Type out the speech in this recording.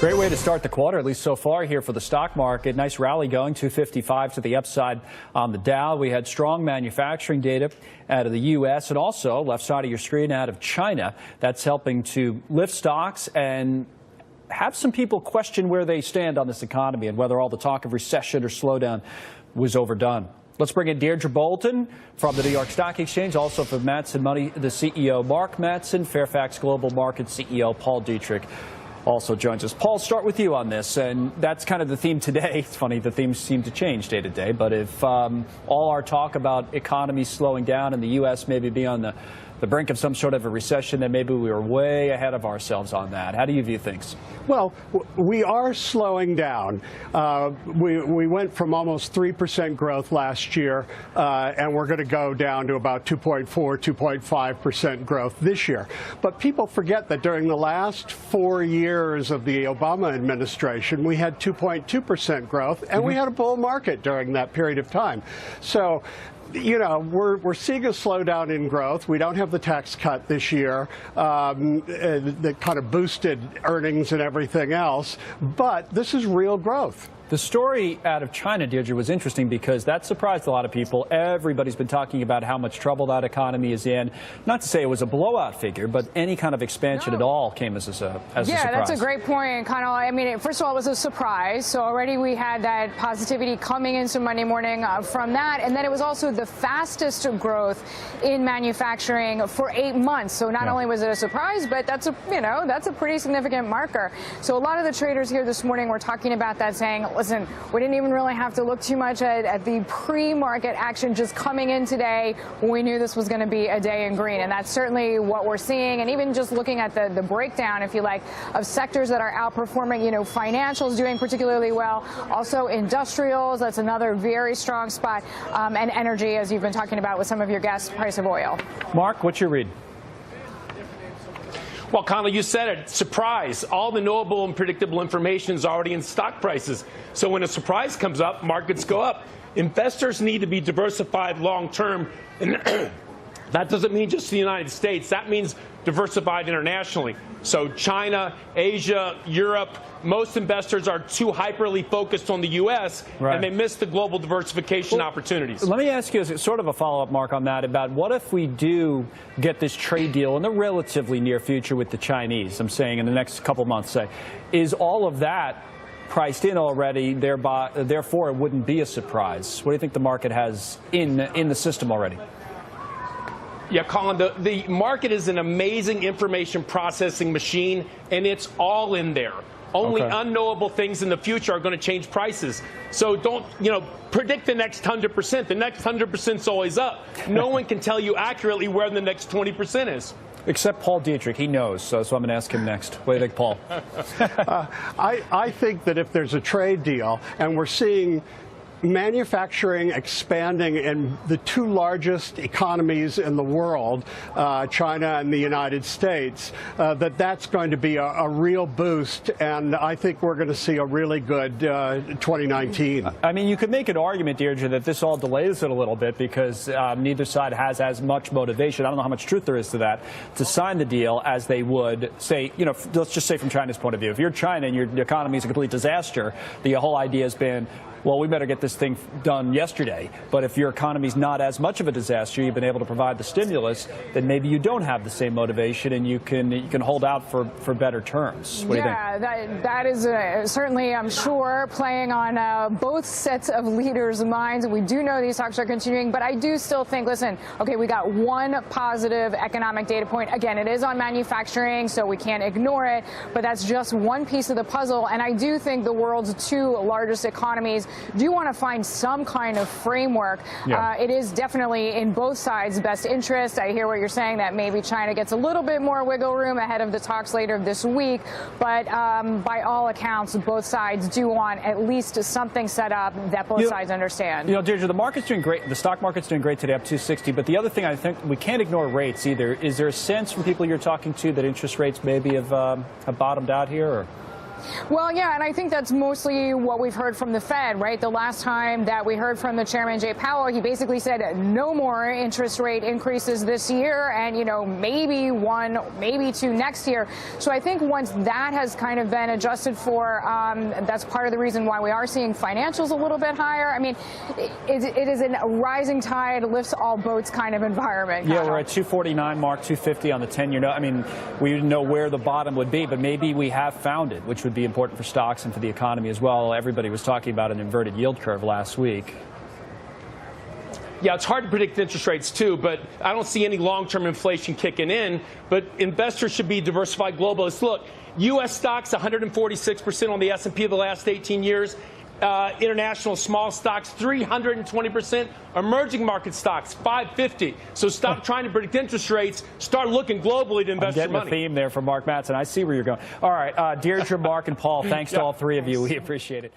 Great way to start the quarter, at least so far here for the stock market. Nice rally going, 255 to the upside on the Dow. We had strong manufacturing data out of the U.S. and also, left side of your screen, out of China. That's helping to lift stocks and have some people question where they stand on this economy and whether all the talk of recession or slowdown was overdone. Let's bring in Deirdre Bolton from the New York Stock Exchange, also from Matson Money, the CEO Mark Matson, Fairfax Global Markets CEO Paul Dietrich also joins us. Paul, start with you on this, and that's kind of the theme today. It's funny, the themes seem to change day to day, but if all our talk about economy slowing down and the U.S. maybe be on the brink of some sort of a recession, then maybe we were way ahead of ourselves on that. How do you view things? Well, we are slowing down. We went from almost 3% growth last year, and we're going to go down to about 2.4, 2.5% growth this year. But people forget that during the last 4 years of the Obama administration, we had 2.2% growth, and we had a bull market during that period of time. So, you know, we're seeing a slowdown in growth. We don't have the tax cut this year that kind of boosted earnings and everything else, but this is real growth. The story out of China, Deirdre, was interesting because that surprised a lot of people. Everybody's been talking about how much trouble that economy is in. Not to say it was a blowout figure, but any kind of expansion at all came as a surprise. Yeah, that's a great point. Kind of, I mean, first of all, it was a surprise. So already we had that positivity coming into Monday morning from that. And then it was also the fastest growth in manufacturing for 8 months. So not only was it a surprise, but that's a, you know, that's a pretty significant marker. So a lot of the traders here this morning were talking about that, saying, listen, we didn't even really have to look too much at the pre-market action just coming in today. We knew this was going to be a day in green, and that's certainly what we're seeing. And even just looking at the breakdown, if you like, of sectors that are outperforming, you know, financials doing particularly well, also industrials, that's another very strong spot, and energy, as you've been talking about with some of your guests, price of oil. Mark, what's your read? Well, Connell, you said it. Surprise. All the knowable and predictable information is already in stock prices. So when a surprise comes up, markets go up. Investors need to be diversified long term. And that doesn't mean just the United States. That means diversified internationally. So China, Asia, Europe, most investors are too hyperly focused on the U.S. And they miss the global diversification opportunities. Let me ask you as sort of a follow-up, Mark, on that about what if we do get this trade deal in the relatively near future with the Chinese? I'm saying in the next couple months, say. Is all of that priced in already, therefore it wouldn't be a surprise? What do you think the market has in the system already? Yeah, Colin, the market is an amazing information processing machine, and it's all in there. Only unknowable things in the future are going to change prices. So don't, you know, predict the next 100%. The next 100% is always up. No one can tell you accurately where the next 20% is. Except Paul Dietrich. He knows, so I'm going to ask him next. What do you think, Paul? I think that if there's a trade deal and we're seeing manufacturing expanding in the two largest economies in the world, China and the United States, that's going to be a real boost, and I think we're going to see a really good 2019. I mean, you could make an argument, Deirdre, that this all delays it a little bit because neither side has as much motivation. I don't know how much truth there is to that, to sign the deal as they would say, you know, let's just say from China's point of view. If you're China and your economy is a complete disaster, the whole idea has been, well, we better get this thing done yesterday. But if your economy's not as much of a disaster, you've been able to provide the stimulus, then maybe you don't have the same motivation and you can hold out for better terms. What do you think? That is certainly, I'm sure, playing on both sets of leaders' minds. We do know these talks are continuing, but I do still think, listen, okay, we got one positive economic data point. Again, it is on manufacturing, so we can't ignore it, but that's just one piece of the puzzle. And I do think the world's two largest economies do want to find some kind of framework. It is definitely in both sides' best interest. I hear what you're saying, that maybe China gets a little bit more wiggle room ahead of the talks later this week. But by all accounts, both sides do want at least something set up that both sides understand. You know, Deirdre, the market's doing great. The stock market's doing great today, up 260. But the other thing, I think we can't ignore rates either. Is there a sense from people you're talking to that interest rates maybe have bottomed out here? Or? Well, yeah, and I think that's mostly what we've heard from the Fed, right? The last time that we heard from the chairman, Jay Powell, he basically said no more interest rate increases this year and, maybe one, maybe two next year. So I think once that has kind of been adjusted for, that's part of the reason why we are seeing financials a little bit higher. I mean, it is a rising tide lifts all boats kind of environment. Yeah, we're at 249 mark, 250 on the 10-year note. I mean, we didn't know where the bottom would be, but maybe we have found it, which would be important for stocks and for the economy as well. Everybody was talking about an inverted yield curve last week. Yeah, it's hard to predict interest rates, too, but I don't see any long-term inflation kicking in. But investors should be diversified globalists. Look, U.S. stocks, 146% on the S&P the last 18 years. International small stocks, 320%. Emerging market stocks, 550. So stop trying to predict interest rates. Start looking globally to invest your money. I'm getting the theme there from Mark Matson. I see where you're going. All right, Deirdre, Mark, and Paul, thanks to all three of you. We appreciate it.